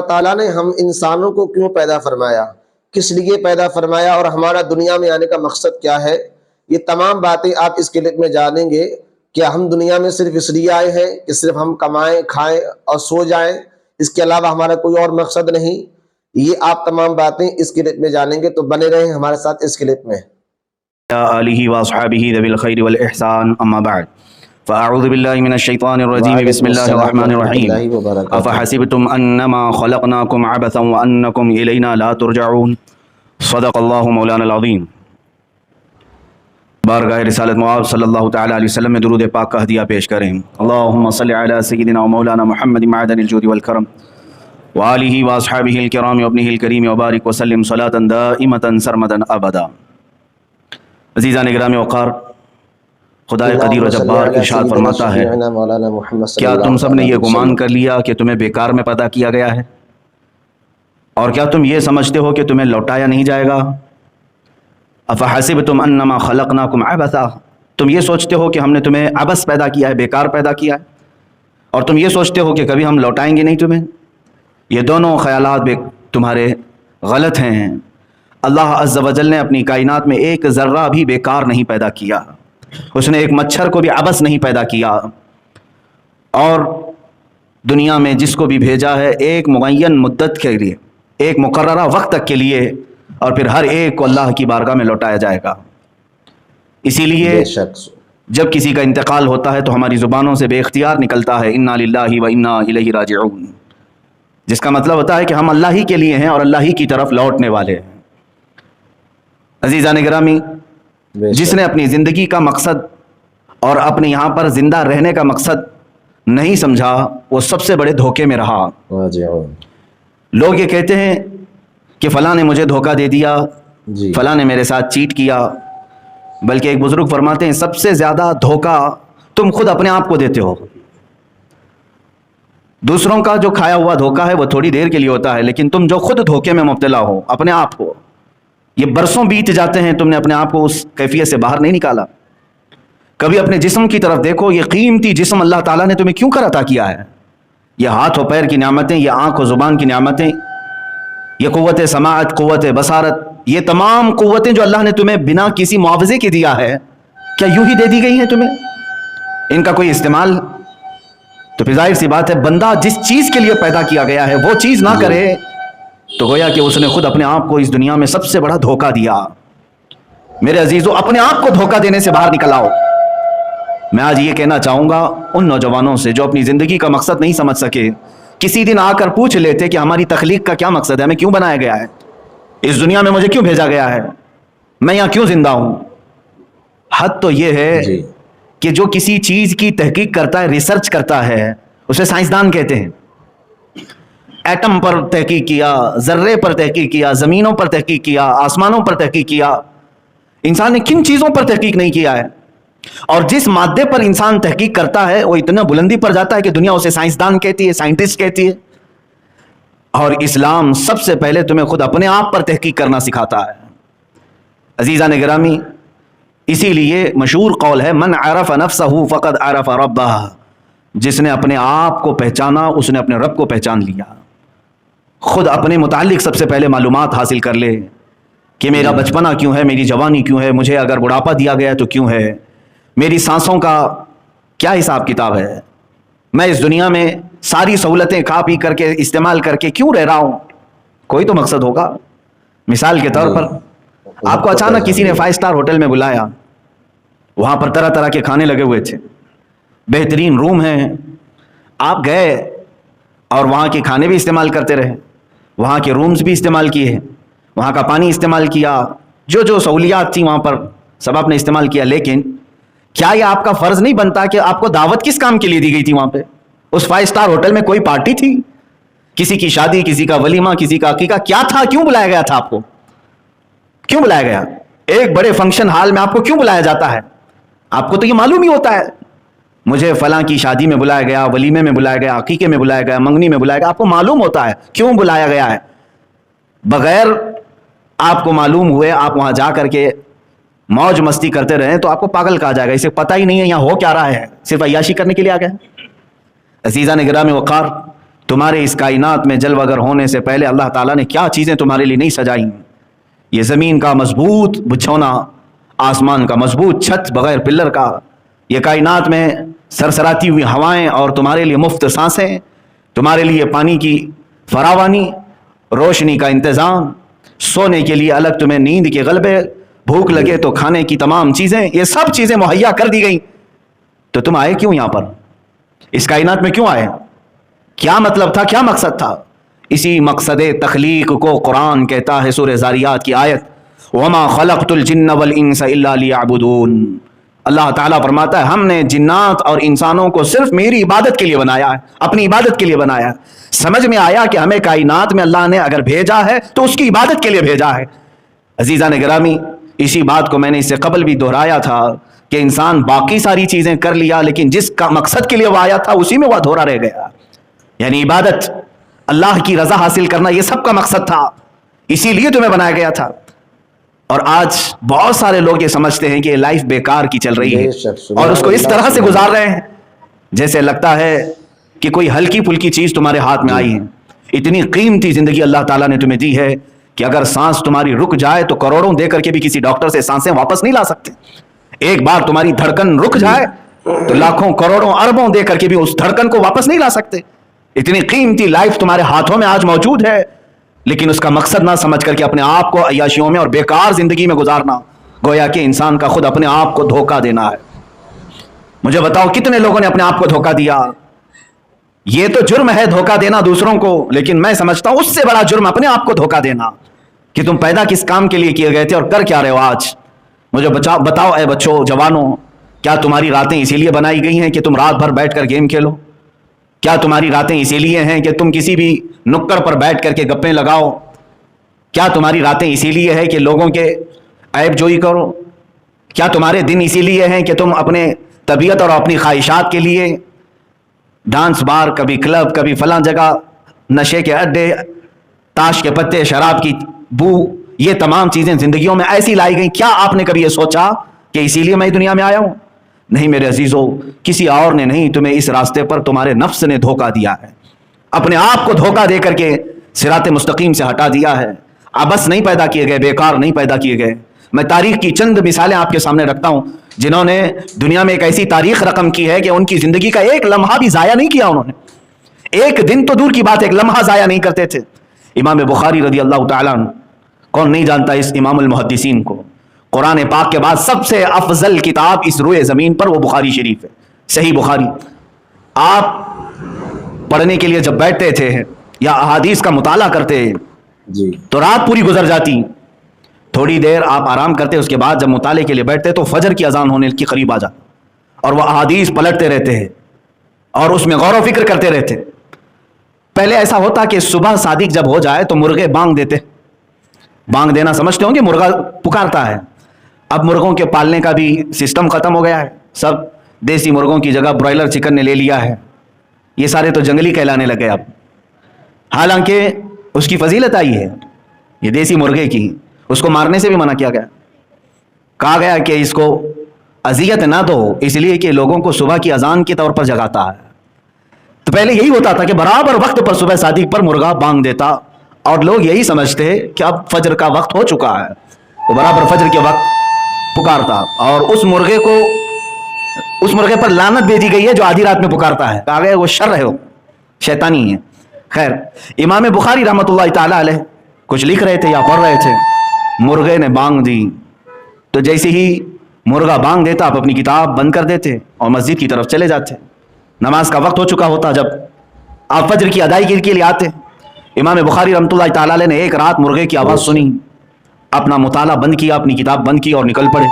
تعالیٰ نے ہم انسانوں کو کیوں پیدا فرمایا، کس لیے پیدا فرمایا، اور ہمارا دنیا میں آنے کا مقصد کیا ہے، یہ تمام باتیں آپ اس کلپ میں جانیں گے۔ کہ ہم دنیا میں صرف اس لیے آئے ہیں کہ صرف ہم کمائیں، کھائیں اور سو جائیں، اس کے علاوہ ہمارا کوئی اور مقصد نہیں، یہ آپ تمام باتیں اس کلپ میں جانیں گے، تو بنے رہیں ہمارے ساتھ اس کلپ میں۔ آلہ واصحابہ ذوی الخیر والاحسان، اما بعد فاعوذ باللہ من الشیطان الرجیم، بسم اللہ الرحمن الرحیم۔ افحسبتم انما خلقناکم عبثا وانکم الینا لا ترجعون، صدق اللہ مولانا العظیم۔ بارگاہ رسالت معاذ صلی اللہ تعالی علیہ وسلم میں درود پاک کا ہدیہ پیش کریں۔ اللہم صلی علی سیدنا و مولانا محمد معدن الجود والکرم وآلہ واصحابہ الکرام وابنہ الکریم وبارک وسلم صلاۃ دائمۃ سرمدا ابدا۔ عزیزان گرامی وقار، خدا قدیر و جبار ارشاد فرماتا ہے، کیا تم سب نے یہ گمان کر لیا کہ تمہیں بیکار میں پیدا کیا گیا ہے، اور کیا تم یہ سمجھتے ہو کہ تمہیں لوٹایا نہیں جائے گا؟ افحسبتم انما خلقناکم عبثا، تم یہ سوچتے ہو کہ ہم نے تمہیں عبث پیدا کیا ہے، بیکار پیدا کیا ہے، اور تم یہ سوچتے ہو کہ کبھی ہم لوٹائیں گے نہیں تمہیں۔ یہ دونوں خیالات تمہارے غلط ہیں۔ اللہ عز و جل نے اپنی کائنات میں ایک ذرہ بھی بیکار نہیں پیدا کیا، اس نے ایک مچھر کو بھی عبث نہیں پیدا کیا، اور دنیا میں جس کو بھی بھیجا ہے ایک معین مدت کے لیے، ایک مقررہ وقت تک کے لیے، اور پھر ہر ایک کو اللہ کی بارگاہ میں لوٹایا جائے گا۔ اسی لیے جب کسی کا انتقال ہوتا ہے تو ہماری زبانوں سے بے اختیار نکلتا ہے انا للہ و انا الیہ راجعون، جس کا مطلب ہوتا ہے کہ ہم اللہ ہی کے لیے ہیں اور اللہ ہی کی طرف لوٹنے والے ہیں۔ عزیزان گرامی، جس نے اپنی زندگی کا مقصد اور اپنے یہاں پر زندہ رہنے کا مقصد نہیں سمجھا، وہ سب سے بڑے دھوکے میں رہا۔ لوگ یہ کہتے ہیں کہ فلاں نے مجھے دھوکہ دے دیا، فلاں نے میرے ساتھ چیٹ کیا، بلکہ ایک بزرگ فرماتے ہیں سب سے زیادہ دھوکہ تم خود اپنے آپ کو دیتے ہو۔ دوسروں کا جو کھایا ہوا دھوکہ ہے وہ تھوڑی دیر کے لیے ہوتا ہے، لیکن تم جو خود دھوکے میں مبتلا ہو اپنے آپ کو، یہ برسوں بیت جاتے ہیں، تم نے اپنے آپ کو اس کیفیت سے باہر نہیں نکالا۔ کبھی اپنے جسم کی طرف دیکھو، یہ قیمتی جسم اللہ تعالیٰ نے تمہیں کیوں کر عطا کیا ہے؟ یہ ہاتھ و پیر کی نعمتیں، یہ آنکھ و زبان کی نعمتیں، یہ قوت سماعت، قوت بصارت، یہ تمام قوتیں جو اللہ نے تمہیں بنا کسی معاوضے کے دیا ہے، کیا یوں ہی دے دی گئی ہیں تمہیں؟ ان کا کوئی استعمال؟ تو پھر ظاہر سی بات ہے، بندہ جس چیز کے لیے پیدا کیا گیا ہے وہ چیز نہ کرے تو گویا کہ اس نے خود اپنے آپ کو اس دنیا میں سب سے بڑا دھوکہ دیا۔ میرے عزیزو، اپنے آپ کو دھوکہ دینے سے باہر نکل آؤ۔ میں آج یہ کہنا چاہوں گا ان نوجوانوں سے جو اپنی زندگی کا مقصد نہیں سمجھ سکے، کسی دن آ کر پوچھ لیتے کہ ہماری تخلیق کا کیا مقصد ہے، ہمیں کیوں بنایا گیا ہے، اس دنیا میں مجھے کیوں بھیجا گیا ہے، میں یہاں کیوں زندہ ہوں۔ حد تو یہ ہے کہ جو کسی چیز کی تحقیق کرتا ہے، ریسرچ کرتا ہے، اسے سائنسدان کہتے ہیں۔ ایٹم پر تحقیق کیا، ذرے پر تحقیق کیا، زمینوں پر تحقیق کیا، آسمانوں پر تحقیق کیا، انسان نے کن چیزوں پر تحقیق نہیں کیا ہے؟ اور جس مادے پر انسان تحقیق کرتا ہے وہ اتنا بلندی پر جاتا ہے کہ دنیا اسے سائنسدان کہتی ہے، سائنٹسٹ کہتی ہے۔ اور اسلام سب سے پہلے تمہیں خود اپنے آپ پر تحقیق کرنا سکھاتا ہے۔ عزیزان گرامی، اسی لیے مشہور قول ہے من عرف نفسہ فقد عرف ربہ، جس نے اپنے آپ کو پہچانا اس نے اپنے رب کو پہچان لیا۔ خود اپنے متعلق سب سے پہلے معلومات حاصل کر لے کہ میرا بچپنا کیوں ہے، میری جوانی کیوں ہے، مجھے اگر بڑھاپا دیا گیا تو کیوں ہے، میری سانسوں کا کیا حساب کتاب ہے، میں اس دنیا میں ساری سہولتیں کھا پی کر کے استعمال کر کے کیوں رہ رہا ہوں، کوئی تو مقصد ہوگا۔ مثال کے طور پر آپ کو اچانک کسی نے 5 اسٹار ہوٹل میں بلایا، وہاں پر طرح طرح کے کھانے لگے ہوئے تھے، بہترین روم ہیں، آپ گئے اور وہاں کے کھانے بھی استعمال کرتے رہے، وہاں کے رومز بھی استعمال کیے، وہاں کا پانی استعمال کیا، جو سہولیات تھیں وہاں پر سب آپ نے استعمال کیا، لیکن کیا یہ آپ کا فرض نہیں بنتا کہ آپ کو دعوت کس کام کے لیے دی گئی تھی؟ وہاں پہ اس 5 اسٹار ہوٹل میں کوئی پارٹی تھی، کسی کی شادی، کسی کا ولیمہ، کسی کا عقیقہ، کیا تھا؟ کیوں بلایا گیا تھا آپ کو؟ کیوں بلایا گیا؟ ایک بڑے فنکشن ہال میں آپ کو کیوں بلایا جاتا ہے؟ آپ کو تو یہ معلوم ہی ہوتا ہے مجھے فلاں کی شادی میں بلایا گیا، ولیمے میں بلایا گیا، عقیقے میں بلایا گیا، منگنی میں بلایا گیا، آپ کو معلوم ہوتا ہے کیوں بلایا گیا ہے۔ بغیر آپ کو معلوم ہوئے آپ وہاں جا کر کے موج مستی کرتے رہیں تو آپ کو پاگل کہا جائے گا، اسے پتہ ہی نہیں ہے یہاں ہو کیا رہا ہے، صرف عیاشی کرنے کے لیے آ گئے۔ عزیزان گرامی وقار، تمہارے اس کائنات میں جلوہ گر ہونے سے پہلے اللہ تعالیٰ نے کیا چیزیں تمہارے لیے نہیں سجائی. یہ زمین کا مضبوط بچھونا، آسمان کا مضبوط چھت بغیر پلر کا، یہ کائنات میں سرسراتی ہوئی ہوائیں اور تمہارے لیے مفت سانسیں، تمہارے لیے پانی کی فراوانی، روشنی کا انتظام، سونے کے لیے الگ تمہیں نیند کے غلبے، بھوک لگے تو کھانے کی تمام چیزیں، یہ سب چیزیں مہیا کر دی گئیں. تو تم آئے کیوں یہاں پر؟ اس کائنات میں کیوں آئے؟ کیا مطلب تھا، کیا مقصد تھا؟ اسی مقصد تخلیق کو قرآن کہتا ہے سورہ ذاریات کی آیت وَمَا خَلَقْتُ الْجِنَّ وَالْإِنسَ إِلَّا لِيَعْبُدُونَ. اللہ تعالیٰ فرماتا ہے ہم نے جنات اور انسانوں کو صرف میری عبادت کے لیے بنایا ہے، اپنی عبادت کے لیے بنایا ہے. سمجھ میں آیا کہ ہمیں کائنات میں اللہ نے اگر بھیجا ہے تو اس کی عبادت کے لیے بھیجا ہے. عزیزان گرامی، اسی بات کو میں نے اس سے قبل بھی دہرایا تھا کہ انسان باقی ساری چیزیں کر لیا لیکن جس کا مقصد کے لیے وہ آیا تھا اسی میں وہ ادھورا رہ گیا. یعنی عبادت، اللہ کی رضا حاصل کرنا، یہ سب کا مقصد تھا، اسی لیے تمہیں بنایا گیا تھا. اور آج بہت سارے لوگ یہ سمجھتے ہیں کہ لائف بیکار کی چل رہی ہے اور اس کو اس طرح سے گزار رہے ہیں جیسے لگتا ہے کہ کوئی ہلکی پھلکی چیز تمہارے ہاتھ میں آئی ہے. اتنی قیمتی زندگی اللہ تعالیٰ نے تمہیں دی ہے کہ اگر سانس تمہاری رک جائے تو کروڑوں دے کر کے بھی کسی ڈاکٹر سے سانسیں واپس نہیں لا سکتے. ایک بار تمہاری دھڑکن رک جائے تو لاکھوں کروڑوں اربوں دے کر کے بھی اس دھڑکن کو واپس نہیں لا سکتے. اتنی قیمتی لائف تمہارے ہاتھوں میں آج موجود ہے لیکن اس کا مقصد نہ سمجھ کر کے اپنے آپ کو عیاشیوں میں اور بیکار زندگی میں گزارنا، گویا کہ انسان کا خود اپنے آپ کو دھوکہ دینا ہے. مجھے بتاؤ کتنے لوگوں نے اپنے آپ کو دھوکہ دیا؟ یہ تو جرم ہے دھوکہ دینا دوسروں کو، لیکن میں سمجھتا ہوں اس سے بڑا جرم اپنے آپ کو دھوکہ دینا کہ تم پیدا کس کام کے لیے کیے گئے تھے اور کر کیا رہے ہو آج. مجھے بتاؤ اے بچوں، جوانوں، کیا تمہاری راتیں اسی لیے بنائی گئی ہیں کہ تم رات بھر بیٹھ کر گیم کھیلو؟ کیا تمہاری راتیں اسی لیے ہیں کہ تم کسی بھی نکڑ پر بیٹھ کر کے گپیں لگاؤ؟ کیا تمہاری راتیں اسی لیے ہے کہ لوگوں کے عیب جوئی کرو؟ کیا تمہارے دن اسی لیے ہیں کہ تم اپنے طبیعت اور اپنی خواہشات کے لیے ڈانس بار، کبھی کلب، کبھی فلاں جگہ، نشے کے اڈے، تاش کے پتے، شراب کی بو، یہ تمام چیزیں زندگیوں میں ایسی لائی گئیں؟ کیا آپ نے کبھی یہ سوچا کہ اسی لیے میں دنیا میں آیا ہوں؟ نہیں میرے عزیزو، کسی اور نے نہیں، تمہیں اس راستے پر تمہارے نفس نے دھوکہ دیا ہے، اپنے آپ کو دھوکہ دے کر کے صراط مستقیم سے ہٹا دیا ہے. عبث نہیں پیدا کیے گئے، بیکار نہیں پیدا کیے گئے. میں تاریخ کی چند مثالیں آپ کے سامنے رکھتا ہوں جنہوں نے دنیا میں ایک ایسی تاریخ رقم کی ہے کہ ان کی زندگی کا ایک لمحہ بھی ضائع نہیں کیا انہوں نے. ایک دن تو دور کی بات، ایک لمحہ ضائع نہیں کرتے تھے. امام بخاری رضی اللہ تعالیٰ عنہ، کون نہیں جانتا اس امام المحدثین کو؟ قرآن پاک کے بعد سب سے افضل کتاب اس روئے زمین پر وہ بخاری شریف ہے، صحیح بخاری. آپ پڑھنے کے لیے جب بیٹھتے تھے یا احادیث کا مطالعہ کرتے جی تو رات پوری گزر جاتی. تھوڑی دیر آپ آرام کرتے، اس کے بعد جب مطالعے کے لیے بیٹھتے تو فجر کی اذان ہونے کے قریب آ جاتے اور وہ احادیث پلٹتے رہتے ہیں اور اس میں غور و فکر کرتے رہتے. پہلے ایسا ہوتا کہ صبح صادق جب ہو جائے تو مرغے بانگ دیتے. بانگ دینا سمجھتے ہوں گے، مرغا پکارتا ہے. اب مرغوں کے پالنے کا بھی سسٹم ختم ہو گیا ہے، سب دیسی مرغوں کی جگہ برائلر چکن نے لے لیا ہے. یہ سارے تو جنگلی کہلانے لگے اب، حالانکہ اس کی فضیلت آئی ہے یہ دیسی مرغے کی. اس کو مارنے سے بھی منع کیا گیا، کہا گیا کہ اس کو اذیت نہ دو، اس لیے کہ لوگوں کو صبح کی اذان کے طور پر جگاتا ہے. تو پہلے یہی ہوتا تھا کہ برابر وقت پر صبح صادق پر مرغا بانگ دیتا اور لوگ یہی سمجھتے کہ اب فجر کا وقت ہو چکا ہے، وہ برابر فجر کے وقت پکارتا. اور اس مرغے پر لعنت بھیجی گئی ہے جو آدھی رات میں پکارتا ہے، کہا گیا وہ شر ہے، وہ شیطانی ہے. خیر، امام بخاری رحمۃ اللہ تعالی علیہ کچھ لکھ رہے تھے یا پڑھ رہے تھے، مرغے نے بانگ دی تو جیسے ہی مرغا بانگ دیتا آپ اپنی کتاب بند کر دیتے اور مسجد کی طرف چلے جاتے. نماز کا وقت ہو چکا ہوتا جب آپ فجر کی ادائیگی کے لیے آتے. امام بخاری رحمۃ اللہ تعالی علیہ نے ایک رات مرغے کی آواز سنی، اپنا مطالعہ بند کیا، اپنی کتاب بند کی اور نکل پڑے.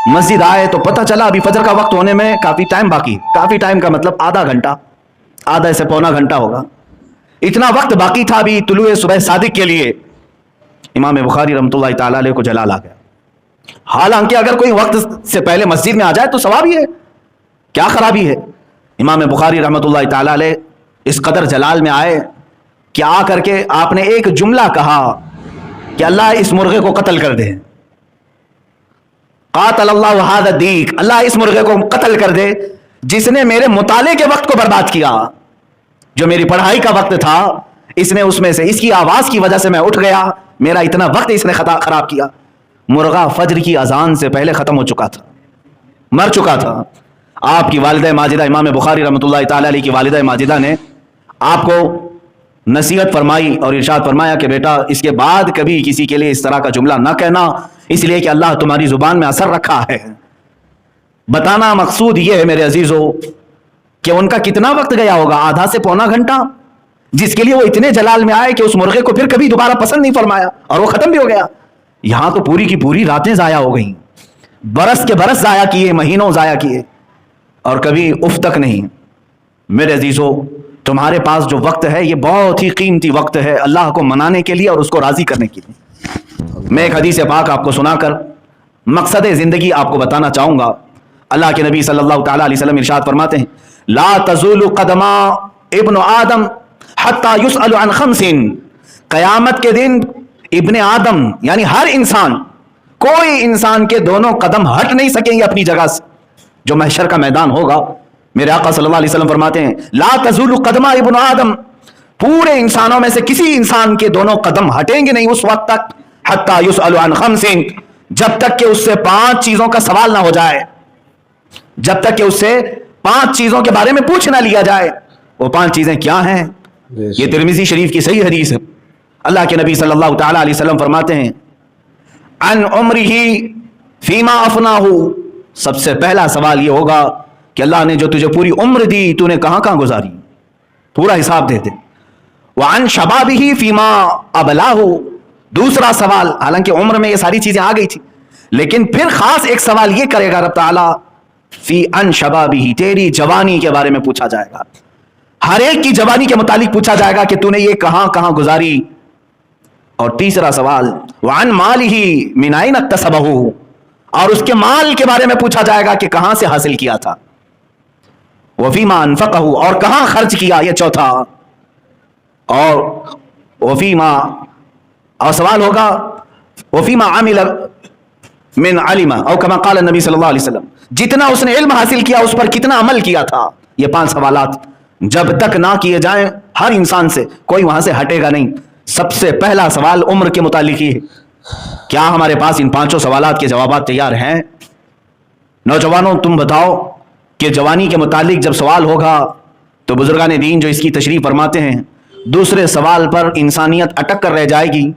مسجد آئے تو پتہ چلا ابھی فجر کا وقت ہونے میں کافی ٹائم باقی. کافی ٹائم کا مطلب آدھا گھنٹہ، آدھا سے پونا گھنٹہ ہوگا. اتنا وقت باقی تھا ابھی طلوع صبح صادق کے لیے. امام بخاری رحمۃ اللہ تعالی علیہ کو جلال آ گیا. حالانکہ اگر کوئی وقت سے پہلے مسجد میں آ جائے تو ثواب ہی ہے، کیا خرابی ہے. امام بخاری رحمۃ اللہ تعالی علیہ اس قدر جلال میں آئے کہ آ کر کے آپ نے ایک جملہ کہا کہ اللہ اس مرغے کو قتل کر دے. قاتل اللہ ھذا الدیک، اللہ اس مرغے کو قتل کر دے جس نے میرے مطالعے کے وقت کو برباد کیا. جو میری پڑھائی کا وقت تھا اس نے اس میں سے اس کی آواز کی وجہ سے میں اٹھ گیا, میرا اتنا وقت اس نے خراب کیا. مرغا فجر کی اذان سے پہلے ختم ہو چکا تھا, مر چکا تھا. آپ کی والدہ ماجدہ امام بخاری رحمۃ اللہ تعالی علیہ کی والدہ ماجدہ نے آپ کو نصیحت فرمائی اور ارشاد فرمایا کہ بیٹا اس کے بعد کبھی کسی کے لیے اس طرح کا جملہ نہ کہنا, اس لیے کہ اللہ تمہاری زبان میں اثر رکھا ہے. بتانا مقصود یہ ہے میرے عزیزو کہ ان کا کتنا وقت گیا ہوگا, آدھا سے پونا گھنٹہ, جس کے لیے وہ اتنے جلال میں آئے کہ اس مرغے کو پھر کبھی دوبارہ پسند نہیں فرمایا اور وہ ختم بھی ہو گیا. یہاں تو پوری کی پوری راتیں ضائع ہو گئیں, برس کے برس ضائع کیے, مہینوں ضائع کیے, اور کبھی اف تک نہیں. میرے عزیزو تمہارے پاس جو وقت ہے یہ بہت ہی قیمتی وقت ہے اللہ کو منانے کے لیے اور اس کو راضی کرنے کے لیے. میں ایک حدیث پاک آپ کو سنا کر مقصد زندگی آپ کو بتانا چاہوں گا. اللہ کے نبی صلی اللہ تعالی علیہ وسلم ارشاد فرماتے ہیں لا تزول قدم ابن آدم حتی یسأل عن خمس. قیامت کے دن ابن آدم یعنی ہر انسان, کوئی انسان کے دونوں قدم ہٹ نہیں سکیں گے اپنی جگہ سے. جو محشر کا میدان ہوگا, میرے آقا صلی اللہ علیہ وسلم فرماتے ہیں لا تزول قدم ابن آدم, پورے انسانوں میں سے کسی انسان کے دونوں قدم ہٹیں گے نہیں اس وقت تک حتی یسأل عن خمس, جب تک کہ اس سے 5 چیزوں کا سوال نہ ہو جائے, جب تک کہ اس سے 5 چیزوں کے بارے میں پوچھ نہ لیا جائے. وہ 5 چیزیں کیا ہیں؟ یہ ترمذی شریف کی صحیح حدیث ہے. اللہ کے نبی صلی اللہ تعالی علیہ وسلم فرماتے ہیں عن عمرہ فیما افناہ, سب سے پہلا سوال یہ ہوگا کہ اللہ نے جو تجھے پوری عمر دی تو نے کہاں کہاں گزاری, پورا حساب دے دے. وعن شبابہ فیما ابلاہ, دوسرا سوال, حالانکہ عمر میں یہ ساری چیزیں آ گئی تھی لیکن پھر خاص ایک سوال یہ کرے گا رب تعالیٰ فی ان شبابہ, تیری جوانی کے بارے میں پوچھا جائے گا. ہر ایک کی جوانی کے متعلق پوچھا جائے گا کہ تو نے یہ کہاں کہاں گزاری. اور تیسرا سوال وعن مالہ من این اکتسبہ, اور اس کے مال کے بارے میں پوچھا جائے گا کہ کہاں سے حاصل کیا تھا. وفیما انفقہ, اور کہاں خرچ کیا, یہ چوتھا. اور وفیما, اور سوال ہوگا وفیما عمل من علم او کما قال النبی صلی اللہ علیہ وسلم, جتنا اس نے علم حاصل کیا اس پر کتنا عمل کیا تھا. یہ 5 سوالات جب تک نہ کیے جائیں ہر انسان سے کوئی وہاں سے ہٹے گا نہیں. سب سے پہلا سوال عمر کے متعلق ہی ہے. کیا ہمارے پاس ان 5 سوالات کے جوابات تیار ہیں؟ نوجوانوں تم بتاؤ کہ جوانی کے متعلق جب سوال ہوگا تو بزرگان دین جو اس کی تشریح فرماتے ہیں دوسرے سوال پر انسانیت اٹک کر رہ جائے گی